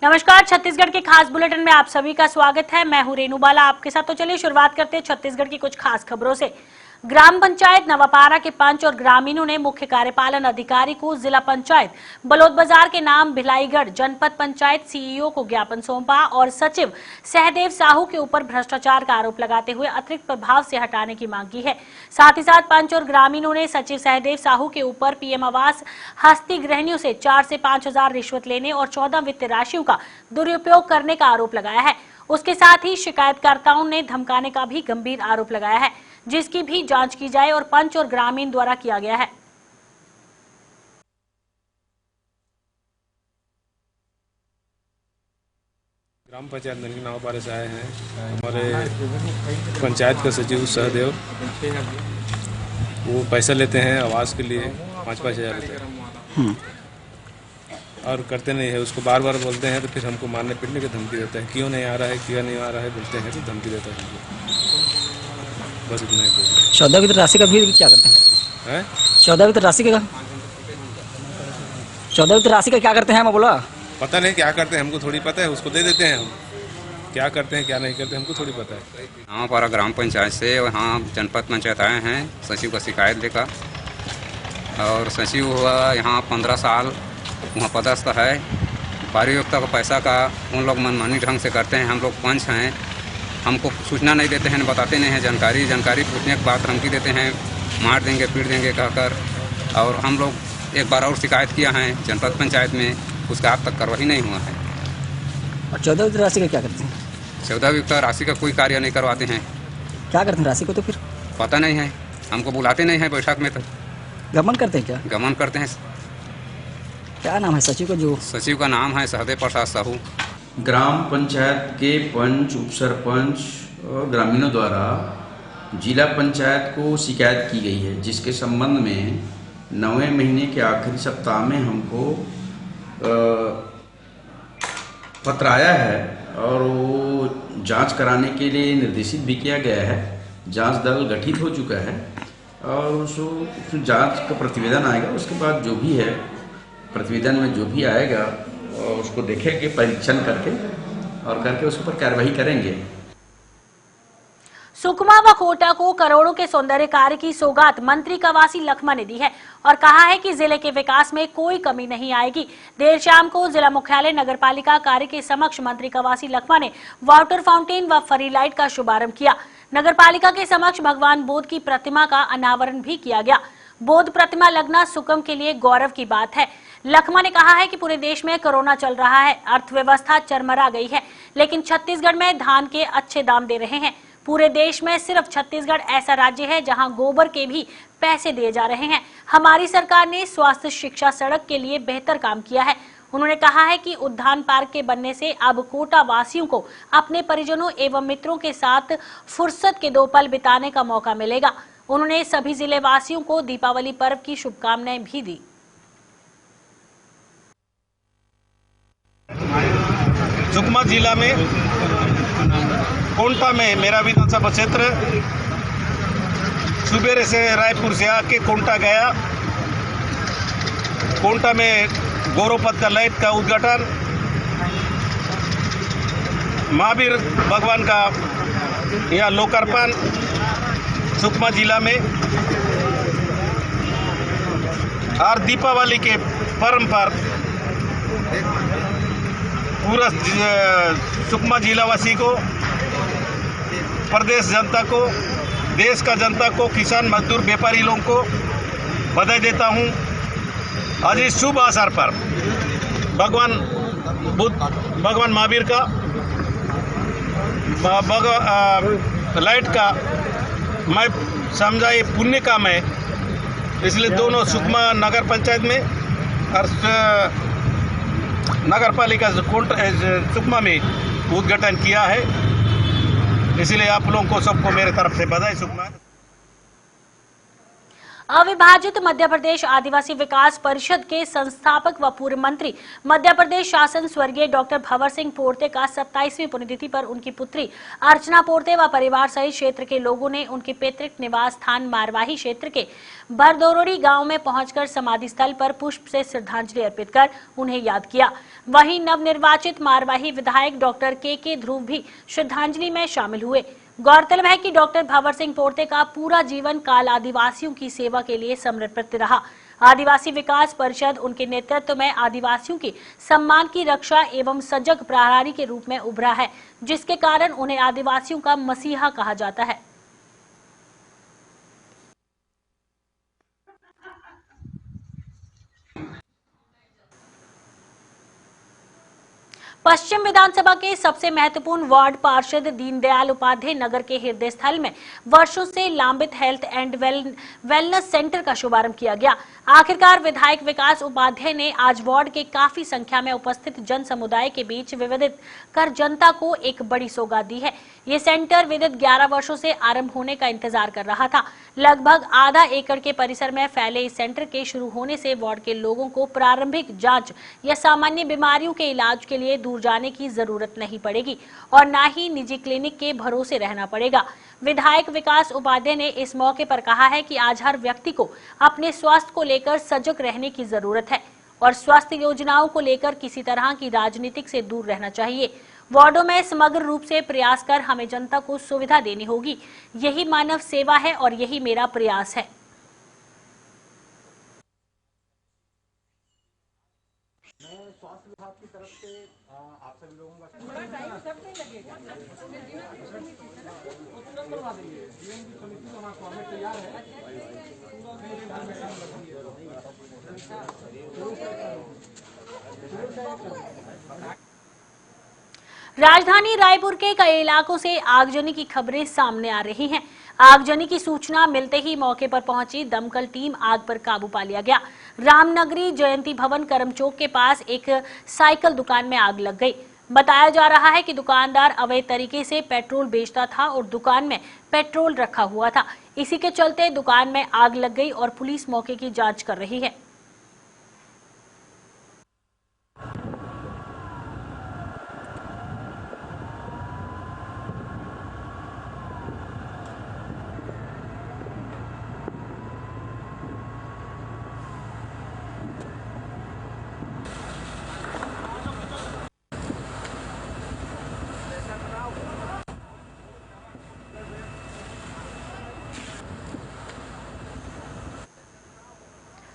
नमस्कार, छत्तीसगढ़ के खास बुलेटिन में आप सभी का स्वागत है। मैं हूं रेनू बाला आपके साथ। तो चलिए शुरुआत करते हैं छत्तीसगढ़ की कुछ खास खबरों से। ग्राम पंचायत नवापारा के पंच और ग्रामीणों ने मुख्य कार्यपालन अधिकारी को जिला पंचायत बलौदाबाजार के नाम भिलाईगढ़ जनपद पंचायत सीईओ को ज्ञापन सौंपा और सचिव सहदेव साहू के ऊपर भ्रष्टाचार का आरोप लगाते हुए अतिरिक्त प्रभाव से हटाने की मांग की है। साथ ही साथ पंच और ग्रामीणों ने सचिव सहदेव साहू के ऊपर पीएम आवास हस्ती गृहिणियों से 4 से 5 हजार रिश्वत लेने और 14 वित्त राशियों का दुरुपयोग करने का आरोप लगाया है। उसके साथ ही शिकायतकर्ताओं ने धमकाने का भी गंभीर आरोप लगाया है, जिसकी भी जांच की जाए और पंच और ग्रामीण द्वारा किया गया है। ग्राम पंचायत नवापारा से आए हैं। हमारे पंचायत का सचिव सहदेव, वो पैसा लेते हैं आवास के लिए 5-5 हज़ार रुपये और करते नहीं है। उसको बार बार बोलते हैं तो फिर हमको मारने पीटने की धमकी देता है। क्यों नहीं आ रहा है, क्यों नहीं आ रहा है बोलते हैं तो धमकी देता है हमको। बस इतना ही। 14 वित्त राशि का भी क्या करते हैं? 14 वित्त राशि का 14 वित्त राशि का क्या करते हैं? मैं बोला पता नहीं क्या करते हैं, हमको थोड़ी पता है। उसको दे देते हैं हम, क्या करते हैं क्या नहीं करते हमको थोड़ी पता है। नवापारा ग्राम पंचायत से वहाँ जनपद पंचायत आए हैं सचिव का शिकायत लेकर। और सचिव हुआ यहाँ 15 साल वहाँ पदस्थ है। पारियोक्ता का पैसा का उन लोग मनमानी ढंग से करते हैं। हम लोग पंच हैं, हमको सूचना नहीं देते हैं, बताते नहीं हैं। जानकारी पूछने के बाद धमकी देते हैं, मार देंगे पीट देंगे कहकर। और हम लोग एक बार और शिकायत किया है जनपद पंचायत में, उसका आज तक कार्रवाई नहीं हुआ है। और 14 वित्त राशि का क्या करते हैं? 14 वित्त राशि का कोई कार्य नहीं करवाते हैं। क्या करते हैं राशि को? तो फिर पता नहीं है, हमको बुलाते नहीं हैं बैठक में। तो गमन करते हैं क्या? गमन करते हैं। क्या नाम है सचिव का? जो सचिव का नाम है सहदेव प्रसाद साहू। ग्राम पंचायत के पंच, उप सरपंच और ग्रामीणों द्वारा जिला पंचायत को शिकायत की गई है, जिसके संबंध में 9वें महीने के आखिरी सप्ताह में हमको पत्र आया है और वो जांच कराने के लिए निर्देशित भी किया गया है। जांच दल गठित हो चुका है और उसको जांच का प्रतिवेदन आएगा। उसके बाद जो भी है प्रतिवेदन में जो भी आएगा उसको देखेंगे, परीक्षण करके उसके ऊपर कार्रवाई करेंगे। सुकमा व कोटा को करोड़ों के सौंदर्य कार्य की सौगात मंत्री कवासी लखमा ने दी है और कहा है कि जिले के विकास में कोई कमी नहीं आएगी। देर शाम को जिला मुख्यालय नगरपालिका कार्य के समक्ष मंत्री कवासी लखमा ने वाटर फाउंटेन व फरी लाइट का शुभारंभ किया। नगरपालिका के समक्ष भगवान बुद्ध की प्रतिमा का अनावरण भी किया गया। बौद्ध प्रतिमा लगना सुकम के लिए गौरव की बात है। लखमा ने कहा है कि पूरे देश में कोरोना चल रहा है, अर्थव्यवस्था चरमरा गई है, लेकिन छत्तीसगढ़ में धान के अच्छे दाम दे रहे हैं। पूरे देश में सिर्फ छत्तीसगढ़ ऐसा राज्य है जहां गोबर के भी पैसे दिए जा रहे हैं। हमारी सरकार ने स्वास्थ्य, शिक्षा, सड़क के लिए बेहतर काम किया है। उन्होंने कहा है कि उद्यान पार्क के बनने से अब कोटा वासियों को अपने परिजनों एवं मित्रों के साथ फुर्सत के 2 पल बिताने का मौका मिलेगा। उन्होंने सभी जिले वासियों को दीपावली पर्व की शुभकामनाएं भी दी। सुकमा जिला में कोंटा में मेरा विधानसभा क्षेत्र सुबेरे से रायपुर से आके कोंटा गया। कोंटा में गौरवपथ का लाइट का उद्घाटन, महावीर भगवान का यह लोकार्पण सुकमा जिला में। और दीपावली के पर्व पर पूरा सुकमा जिलावासी को, प्रदेश जनता को, देश का जनता को, किसान, मजदूर, व्यापारी लोगों को बधाई देता हूं। आज इस शुभ अवसर पर भगवान बुद्ध, भगवान महावीर का लाइट का मैं समझा ये पुण्य काम है, इसलिए दोनों सुकमा नगर पंचायत में और नगर पालिका सुकमा में उद्घाटन किया है। इसलिए आप लोगों को सबको मेरे तरफ से बधाई। सुकमा अविभाजित मध्य प्रदेश आदिवासी विकास परिषद के संस्थापक व पूर्व मंत्री मध्य प्रदेश शासन स्वर्गीय डॉक्टर भंवर सिंह पोर्ते का 27वीं पुण्यतिथि पर उनकी पुत्री अर्चना पोर्ते व परिवार सहित क्षेत्र के लोगों ने उनके पैतृक निवास स्थान मारवाही क्षेत्र के बरदोरोड़ी गांव में पहुंचकर समाधि स्थल पर पुष्प से श्रद्धांजलि अर्पित कर उन्हें याद किया। वहीं नवनिर्वाचित मारवाही विधायक डॉक्टर के ध्रुव भी श्रद्धांजलि में शामिल हुए। गौरतलब है कि डॉक्टर भंवर सिंह पोर्ते का पूरा जीवन काल आदिवासियों की सेवा के लिए समर्पित रहा। आदिवासी विकास परिषद उनके नेतृत्व में आदिवासियों के सम्मान की रक्षा एवं सजग प्रहरी के रूप में उभरा है, जिसके कारण उन्हें आदिवासियों का मसीहा कहा जाता है। पश्चिम विधानसभा के सबसे महत्वपूर्ण वार्ड पार्षद दीनदयाल उपाध्याय नगर के हृदय स्थल में वर्षों से लंबित हेल्थ एंड वेलनेस सेंटर का शुभारंभ किया गया। आखिरकार विधायक विकास उपाध्याय ने आज वार्ड के काफी संख्या में उपस्थित जन समुदाय के बीच विविधित कर जनता को एक बड़ी सौगात दी है। ये सेंटर विदित 11 वर्षों से आरंभ होने का इंतजार कर रहा था। लगभग आधा एकड़ के परिसर में फैले इस सेंटर के शुरू होने से वार्ड के लोगों को प्रारंभिक जांच या सामान्य बीमारियों के इलाज के लिए दूर जाने की जरूरत नहीं पड़ेगी और न ही निजी क्लिनिक के भरोसे रहना पड़ेगा। विधायक विकास उपाध्याय ने इस मौके पर कहा है कि आज हर व्यक्ति को अपने स्वास्थ्य को लेकर सजग रहने की जरूरत है और स्वास्थ्य योजनाओं को लेकर किसी तरह की राजनीतिक से दूर रहना चाहिए। वार्डों में समग्र रूप से प्रयास कर हमें जनता को सुविधा देनी होगी। यही मानव सेवा है और यही मेरा प्रयास है। स्वास्थ्य विभाग की तरफ से आप सभी लोगों का थोड़ा टाइम सब नहीं लगेगा, तुरंत करवा देंगे। जीवन की समिति तो हमारा फॉर्मेट तैयार है। राजधानी रायपुर के कई इलाकों से आगजनी की खबरें सामने आ रही हैं। आगजनी की सूचना मिलते ही मौके पर पहुंची दमकल टीम आग पर काबू पा लिया गया। रामनगरी जयंती भवन करम चौक के पास एक साइकिल दुकान में आग लग गई। बताया जा रहा है कि दुकानदार अवैध तरीके से पेट्रोल बेचता था और दुकान में पेट्रोल रखा हुआ था। इसी के चलते दुकान में आग लग गई और पुलिस मौके की जांच कर रही है।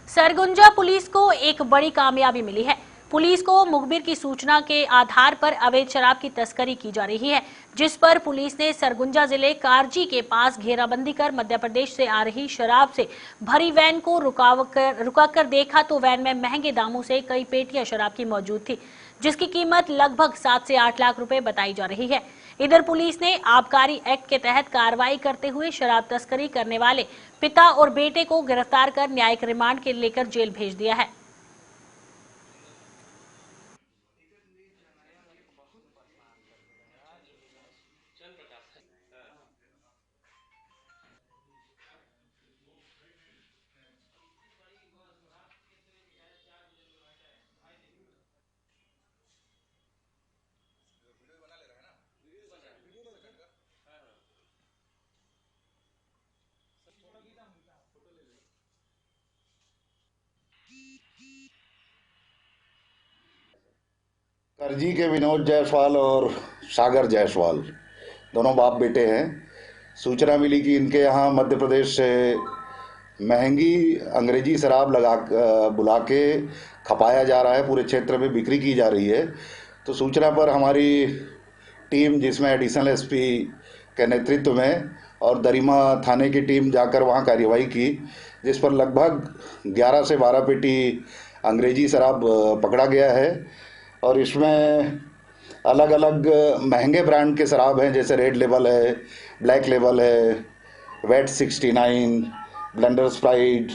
सरगुजा पुलिस को एक बड़ी कामयाबी मिली है। पुलिस को मुखबिर की सूचना के आधार पर अवैध शराब की तस्करी की जा रही है, जिस पर पुलिस ने सरगुजा जिले कारजी के पास घेराबंदी कर मध्य प्रदेश से आ रही शराब से भरी वैन को रुकाकर देखा तो वैन में महंगे दामों से कई पेटियां शराब की मौजूद थी, जिसकी कीमत लगभग 7 से 8 लाख रुपए बताई जा रही है। इधर पुलिस ने आबकारी एक्ट के तहत कार्रवाई करते हुए शराब तस्करी करने वाले पिता और बेटे को गिरफ्तार कर न्यायिक रिमांड के लेकर जेल भेज दिया है। करजी के विनोद जायसवाल और सागर जायसवाल दोनों बाप बेटे हैं। सूचना मिली कि इनके यहाँ मध्य प्रदेश से महंगी अंग्रेजी शराब बुला के खपाया जा रहा है, पूरे क्षेत्र में बिक्री की जा रही है। तो सूचना पर हमारी टीम, जिसमें एडिशनल एसपी के नेतृत्व में और दरिमा थाने की टीम जाकर वहाँ कार्यवाही की, जिस पर लगभग 11 से 12 पेटी अंग्रेजी शराब पकड़ा गया है। और इसमें अलग अलग महंगे ब्रांड के शराब हैं, जैसे रेड लेबल है, ब्लैक लेबल है, वेट 69, ब्लेंडर स्प्राइट,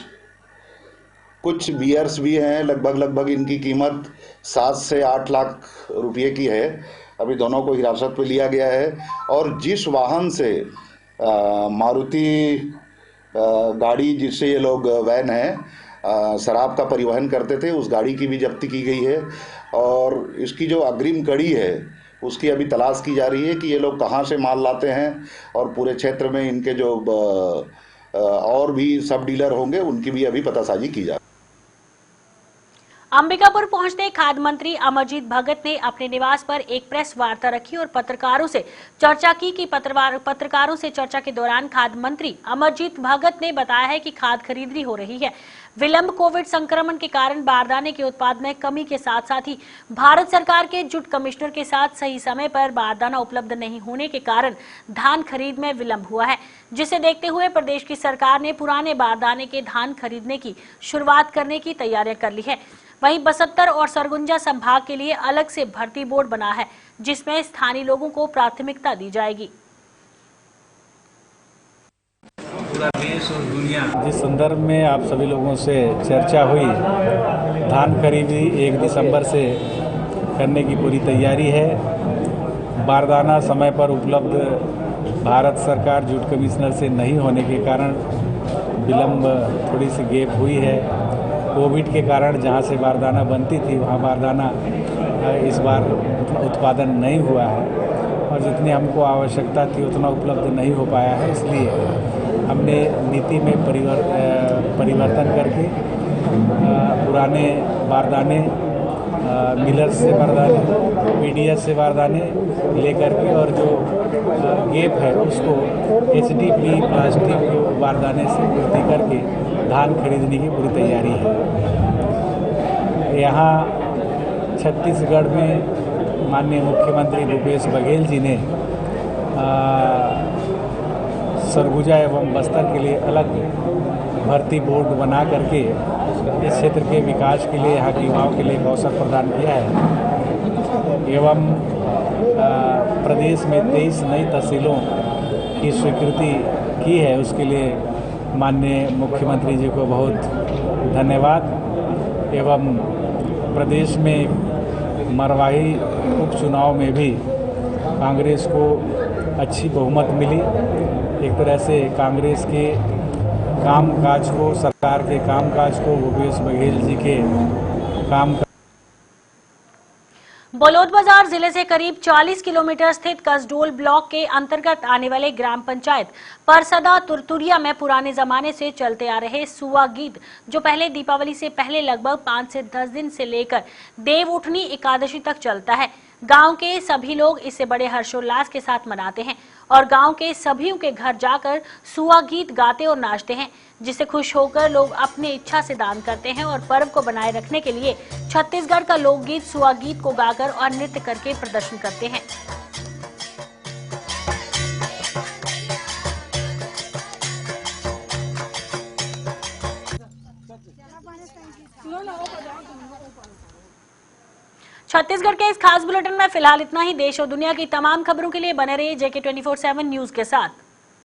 कुछ बियर्स भी हैं। लगभग इनकी कीमत 7 से 8 लाख रुपये की है। अभी दोनों को हिरासत में लिया गया है। और जिस वाहन से मारुति गाड़ी जिससे ये लोग वैन है शराब का परिवहन करते थे, उस गाड़ी की भी जब्ती की गई है और इसकी जो अग्रिम कड़ी है उसकी अभी तलाश की जा रही है कि ये लोग कहाँ से माल लाते हैं और पूरे क्षेत्र में इनके जो और भी सब डीलर होंगे उनकी भी अभी पतासाजी की जा रही है। अंबिकापुर पहुंचते खाद्य मंत्री अमरजीत भगत ने अपने निवास पर एक प्रेस वार्ता रखी और पत्रकारों से चर्चा की कि पत्रकारों से चर्चा के दौरान खाद्य मंत्री अमरजीत भगत ने बताया है कि खाद खरीदी हो रही है। विलंब कोविड संक्रमण के कारण बारदाने के उत्पाद में कमी के साथ साथ ही भारत सरकार के जुट कमिश्नर के साथ सही समय पर बारदाना उपलब्ध नहीं होने के कारण धान खरीद में विलंब हुआ है, जिसे देखते हुए प्रदेश की सरकार ने पुराने बारदाने के धान खरीदने की शुरुआत करने की तैयारियां कर ली है। वहीं बसंतर और सरगुजा संभाग के लिए अलग से भर्ती बोर्ड बना है, जिसमें स्थानीय लोगों को प्राथमिकता दी जाएगी। पूरा देश और दुनिया जिस संदर्भ में आप सभी लोगों से चर्चा हुई, धान खरीदी 1 दिसंबर से करने की पूरी तैयारी है। बारदाना समय पर उपलब्ध भारत सरकार जुट कमिश्नर से नहीं होने के कारण विलंब थोड़ी सी गैप हुई है। कोविड के कारण जहां से बारदाना बनती थी वहां बारदाना इस बार उत्पादन नहीं हुआ है और जितनी हमको आवश्यकता थी उतना उपलब्ध नहीं हो पाया है। इसलिए हमने नीति में परिवर्तन करके पुराने बारदाने मिलर्स से बारदाने, पीडीएस से बारदाने लेकर के और जो गैप है उसको एचडीपी प्लास्टिक बारदाने से पूर्ति करके धान खरीदने की पूरी तैयारी है। यहाँ छत्तीसगढ़ में माननीय मुख्यमंत्री भूपेश बघेल जी ने सरगुजा एवं बस्तर के लिए अलग भर्ती बोर्ड बना करके इस क्षेत्र के विकास के लिए यहाँ के युवाओं के लिए एक अवसर प्रदान किया है एवं प्रदेश में 23 नई तहसीलों की स्वीकृति की है। उसके लिए माननीय मुख्यमंत्री जी को बहुत धन्यवाद। एवं प्रदेश में मरवाही उपचुनाव में भी कांग्रेस को अच्छी बहुमत मिली। एक तरह से कांग्रेस के कामकाज को, सरकार के कामकाज को भूपेश बघेल जी के काम बलौदाबाजार जिले से करीब 40 किलोमीटर स्थित कसडोल ब्लॉक के अंतर्गत आने वाले ग्राम पंचायत परसदा तुरतुरिया में पुराने जमाने से चलते आ रहे सुआ गीत, जो पहले दीपावली से पहले लगभग 5 से 10 दिन से लेकर देव उठनी एकादशी तक चलता है। गांव के सभी लोग इसे बड़े हर्षोल्लास के साथ मनाते हैं और गांव के सभी के घर जाकर सुआ गीत गाते और नाचते हैं, जिससे खुश होकर लोग अपनी इच्छा से दान करते हैं और पर्व को बनाए रखने के लिए छत्तीसगढ़ का लोकगीत सुआ गीत को गाकर और नृत्य करके प्रदर्शन करते हैं। छत्तीसगढ़ के इस खास बुलेटिन में फिलहाल इतना ही। देश और दुनिया की तमाम खबरों के लिए बने रहिए JK 24/7 न्यूज के साथ।